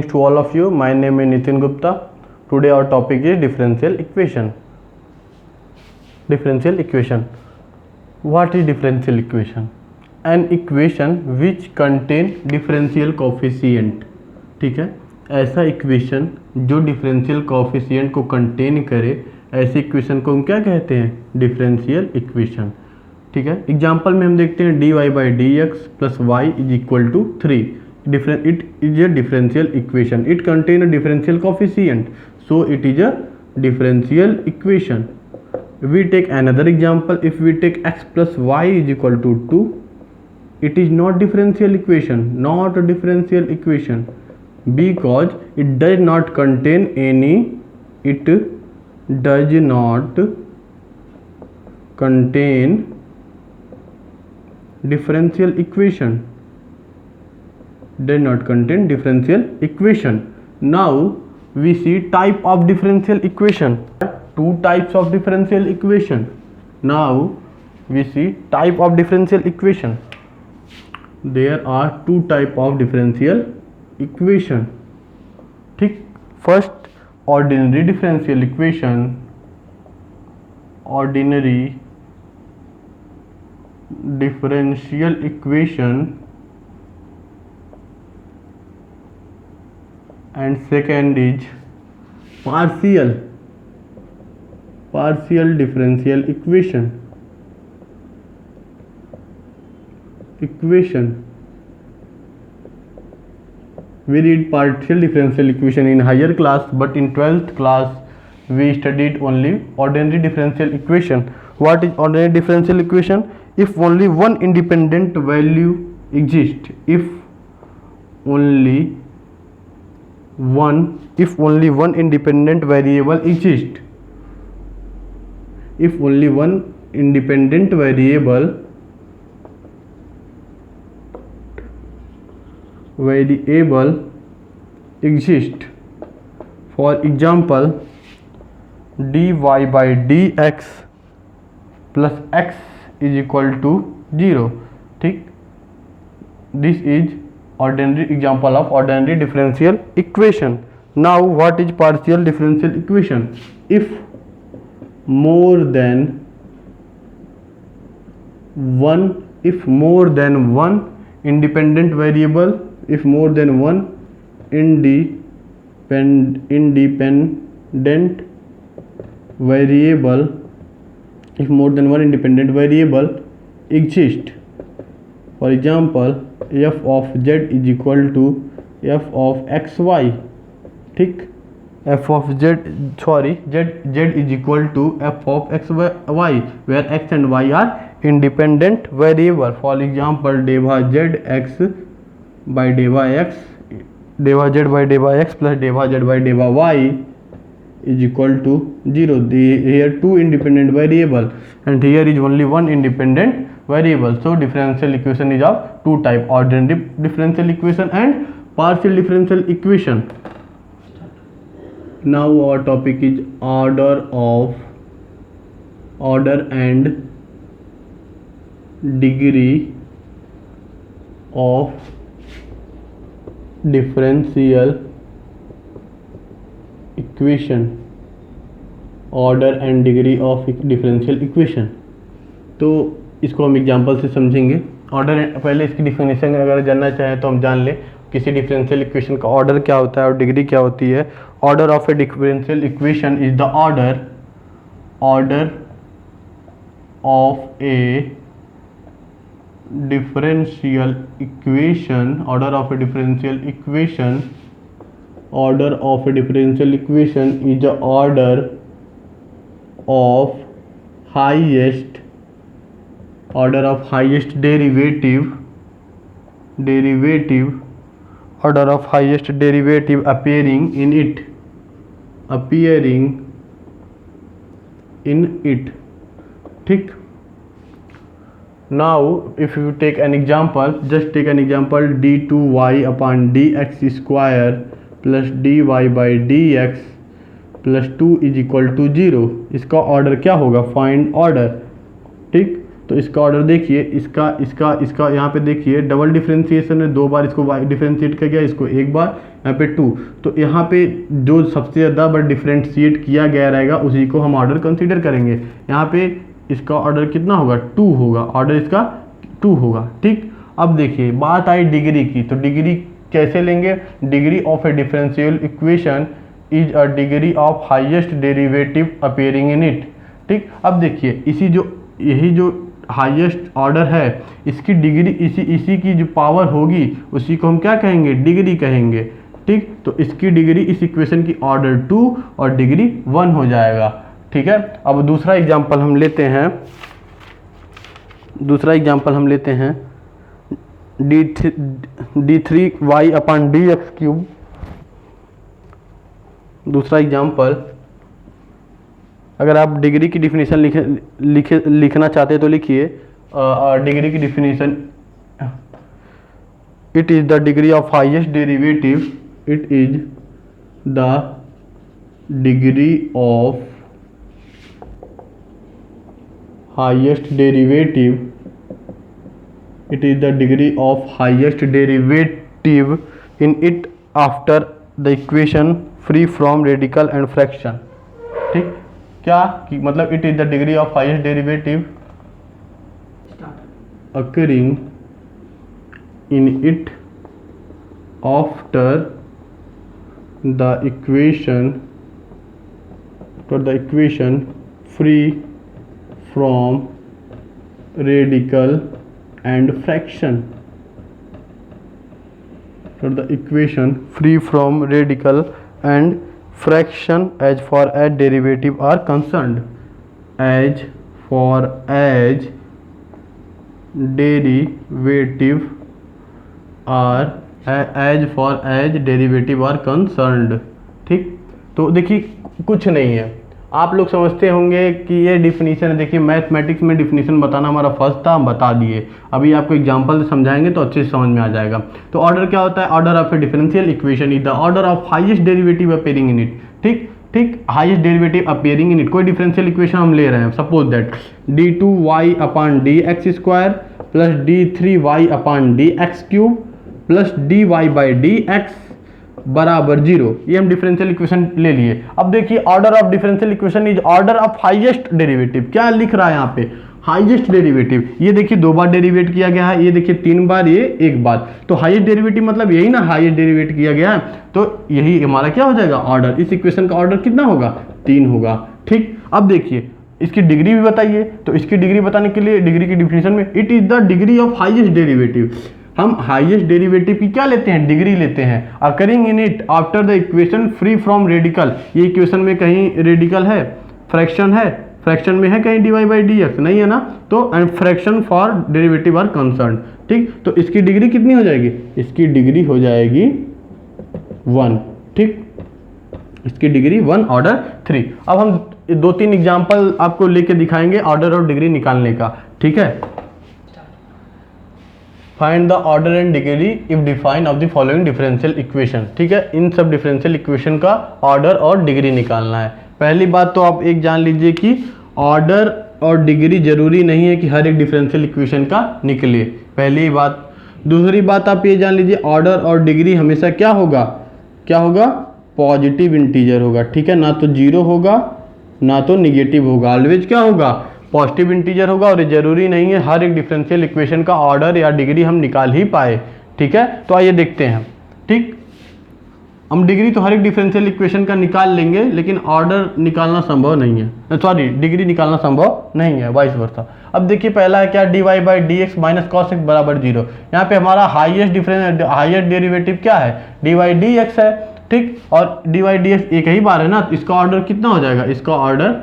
To all of you, my name is Nitin Gupta. Today our topic is differential equation. Differential equation. What is differential equation? An equation which contain differential coefficient. ठीक है, ऐसा equation जो differential coefficient को contain करे, ऐसी equation को हम क्या कहते हैं? Differential equation. ठीक है, एग्जांपल में हम देखते हैं dy by d x plus y is equal to 3. It is a differential equation. It contains a differential coefficient, so it is a differential equation. We take another example. If we take x plus y is equal to 2, it is not differential equation, not a differential equation, because it does not contain any, it does not contain differential equation, does not contain differential equation. Now we see type of differential equation. Two types of differential equation. Now we see type of differential equation. There are two type of differential equation. ठीक, first ordinary differential equation. Ordinary differential equation. And second is partial differential equation. We read partial differential equation in higher class, but in 12th class we studied only ordinary differential equation. What is ordinary differential equation? If only one independent value exists, if only one independent variable exists, if only one independent variable exists. For example, dy by dx plus x is equal to 0. ठीक, this is ordinary example of ordinary differential equation. Now what is partial differential equation? If more than one independent variable, if more than one independent variable exists. For example, f of z is equal to f of xy. ठीक, f of z is equal to f of xy, where x and y are independent variable. For example, deva zx by deva x, deva z by deva x plus deva z by deva y is equal to 0. Here two independent variable and here is only one independent variable. So differential equation is of two type: ordinary differential equation and partial differential equation. Now our topic is order and degree of differential equation. Order and degree of differential equation. तो इसको हम example से समझेंगे. Order, पहले इसकी definition अगर जानना चाहें तो हम जान लें किसी डिफरेंशियल इक्वेशन का ऑर्डर क्या होता है और डिग्री क्या होती है. Order of a differential equation is the order of a differential equation. Order of a differential equation is the order of highest derivative, order of highest derivative appearing in it. ठीक, now if you take an example, just take an example, d2y upon dx square plus dy by dx plus 2 is equal to 0. इसका order क्या होगा? Find order. ठीक, तो इसका order देखिए, इसका यहाँ पे देखिए डबल डिफ्रेंसिएशन है, दो बार इसको डिफ्रेंशिएट किया गया, इसको एक बार, यहाँ पे 2, तो यहाँ पे जो सबसे ज़्यादा बड़ा डिफ्रेंशिएट किया गया रहेगा उसी को हम ऑर्डर कंसीडर करेंगे। यहाँ पे इसका ऑर्डर कितना होगा, 2 होगा, ऑर्डर इसका 2 होगा। ठीक, अब देखिए बात आई डिग्री की, तो डिग्री कैसे लेंगे, degree of a differential equation is a degree of highest derivative appearing in it. ठीक, अब देखिए यही जो हाईएस्ट ऑर्डर है इसकी डिग्री, इसी की जो पावर होगी उसी को हम क्या कहेंगे, डिग्री कहेंगे। ठीक, तो इसकी डिग्री इस इक्वेशन की ऑर्डर 2 और डिग्री 1 हो जाएगा। ठीक है, अब दूसरा एग्जांपल हम लेते हैं, d3y अपॉन dx क्यूब। दूसरा एग्जांपल, अगर आप डिग्री की डिफिनीशन लिखना चाहते हैं तो लिखिए डिग्री की definition, it is the degree of highest derivative, it is the degree of highest derivative, it is the degree of highest derivative in it after the equation free from radical and fraction। ठीक, क्या कि मतलब it is the degree of highest derivative occurring in it after the equation free from radical and fraction, for the equation free from radical and fraction as far as derivative are concerned, as far as derivative are concerned। ठीक, तो देखिए कुछ नहीं है, आप लोग समझते होंगे कि ये डिफिनीशन है। देखिए मैथमेटिक्स में डिफिनीशन बताना हमारा फर्स्ट था, हम बता दिए, अभी आपको एग्जांपल से समझाएंगे तो अच्छे से समझ में आ जाएगा। तो ऑर्डर क्या होता है, order of a differential equation is the order of highest derivative appearing in it. ठीक, highest derivative appearing in it, कोई डिफरेंशियल इक्वेशन हम ले रहे हैं, suppose that d2y upon dx square plus d3y upon dx cube plus dy by dx बराबर 0, ये हम differential equation ले लिए। अब देखिए order of differential equation is order of highest derivative, क्या लिख रहा है यहाँ पे, हाईएस्ट डेरिवेटिव। ये देखिए 2 बार डेरिवेट किया गया है, ये देखिए 3 बार, ये 1 बार, तो हाईएस्ट डेरिवेटिव मतलब यही ना, हाईएस्ट डेरिवेट किया गया है, तो यही हमारा क्या हो जाएगा ऑर्डर। इस इक्वेशन का ऑर्डर कितना होगा, 3 होगा। ठीक, अब देखिए इसकी डिग्री भी बताइए, तो इसकी डिग्री बताने के लिए डिग्री की डिफिनीशन में it is the degree of highest derivative, हम हाईएस्ट डेरिवेटिव की क्या लेते हैं, डिग्री लेते हैं। Occurring in it after the equation free from radical, ये इक्वेशन में कहीं रेडिकल है, फ्रैक्शन है, फ्रैक्शन में है कहीं dy बाई dx नहीं है ना, तो and fraction for derivative are concern. ठीक, तो इसकी डिग्री कितनी हो जाएगी, इसकी डिग्री हो जाएगी 1। ठीक, इसकी डिग्री 1 ऑर्डर 3। अब हम 2-3 एग्जाम्पल आपको लेके दिखाएंगे ऑर्डर और डिग्री निकालने का। ठीक है, find the order and degree if define of the following differential equation. ठीक है, इन सब डिफरेंशियल इक्वेशन का ऑर्डर और डिग्री निकालना है। पहली बात तो आप एक जान लीजिए कि ऑर्डर और डिग्री जरूरी नहीं है कि हर एक डिफरेंशियल इक्वेशन का निकले, पहली बात। दूसरी बात आप ये जान लीजिए ऑर्डर और डिग्री हमेशा क्या होगा, पॉजिटिव इंटीजर होगा। ठीक है, ना तो 0 होगा ना तो निगेटिव होगा, ऑलवेज क्या होगा, पॉजिटिव इंटीजर होगा। और ये जरूरी नहीं है हर एक डिफरेंशियल इक्वेशन का ऑर्डर या डिग्री हम निकाल ही पाए। ठीक है, तो आइए देखते हैं। ठीक, हम डिग्री तो हर एक डिफरेंशियल इक्वेशन का निकाल लेंगे, लेकिन ऑर्डर निकालना संभव नहीं है, सॉरी डिग्री निकालना संभव नहीं है, वाइस वर्सा। अब देखिए पहला है क्या, dy by d x minus cos x बराबर 0। यहाँ पे हमारा हाईएस्ट डेरिवेटिव क्या है, dy dx है। ठीक, और dy dx एक ही बार है ना, तो इसका ऑर्डर कितना हो जाएगा, इसका ऑर्डर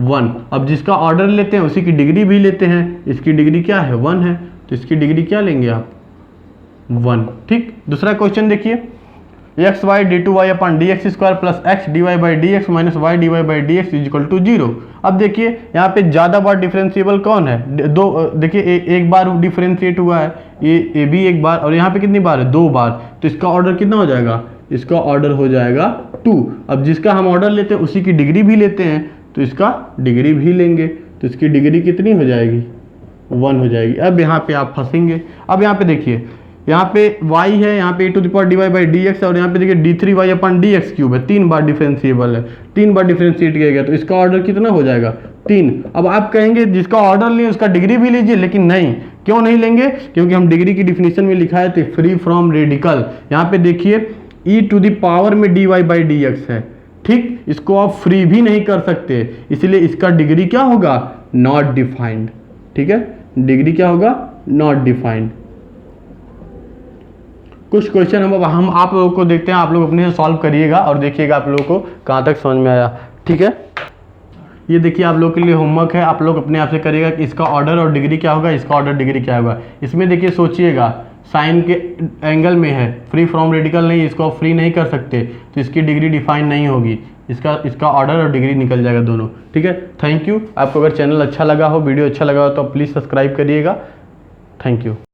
1। अब जिसका ऑर्डर लेते हैं उसी की डिग्री भी लेते हैं, इसकी डिग्री क्या है, 1 है, तो इसकी डिग्री क्या लेंगे आप, 1। ठीक, दूसरा क्वेश्चन देखिए, x y d two y upon d x square plus x d y by d x minus y d y by d x is equal to 0। अब देखिए यहाँ पे ज़्यादा बार डिफरेंशिएबल कौन है, दो, देखिए एक बार डिफरेंशिएट हुआ है, ये भी एक बार, और यहाँ पे कितनी बार है, 2 बार, तो इसका ऑर्डर कितना हो जाएगा, इसका ऑर्डर हो जाएगा 2। अब जिसका हम ऑर्डर लेते हैं उसी की डिग्री भी लेते हैं, तो इसका डिग्री भी लेंगे, तो इसकी डिग्री कितनी हो जाएगी, 1 हो जाएगी। अब यहाँ पे आप फंसेंगे। अब यहाँ पे देखिए यहाँ पे y है, यहाँ पे e⁻dy/dx और यहाँ पे देखिए d3y/dx³ है, 3 बार डिफरेंशिएबल है, 3 बार डिफरेंशिएट किया गया, तो इसका ऑर्डर कितना हो जाएगा 3। अब आप कहेंगे जिसका ऑर्डर लिए उसका डिग्री भी लीजिए, लेकिन नहीं, क्यों नहीं लेंगे, क्योंकि हम डिग्री की डिफिनीशन में लिखा है थे फ्री फ्रॉम रेडिकल। यहाँ पे देखिए e⁻ में dy/dx है, ठीक, इसको आप फ्री भी नहीं कर सकते, इसलिए इसका डिग्री क्या होगा, नॉट डिफाइंड। ठीक है, डिग्री क्या होगा, नॉट डिफाइंड। कुछ क्वेश्चन हम आप लोगों को देखते हैं, आप लोग अपने से सॉल्व करिएगा और देखिएगा आप लोगों को कहाँ तक समझ में आया। ठीक है, ये देखिए आप लोग के लिए होमवर्क है, आप लोग अपने आप से करिएगा कि इसका ऑर्डर और डिग्री क्या होगा, इसका ऑर्डर डिग्री क्या होगा। इसमें देखिए सोचिएगा, साइन के एंगल में है, फ्री फ्रॉम रेडिकल नहीं, इसको आप फ्री नहीं कर सकते, तो इसकी डिग्री डिफाइन नहीं होगी, इसका ऑर्डर और डिग्री निकल जाएगा दोनों। ठीक है, थैंक यू। आपको अगर चैनल अच्छा लगा हो, वीडियो अच्छा लगा हो तो प्लीज़ सब्सक्राइब करिएगा। Thank you.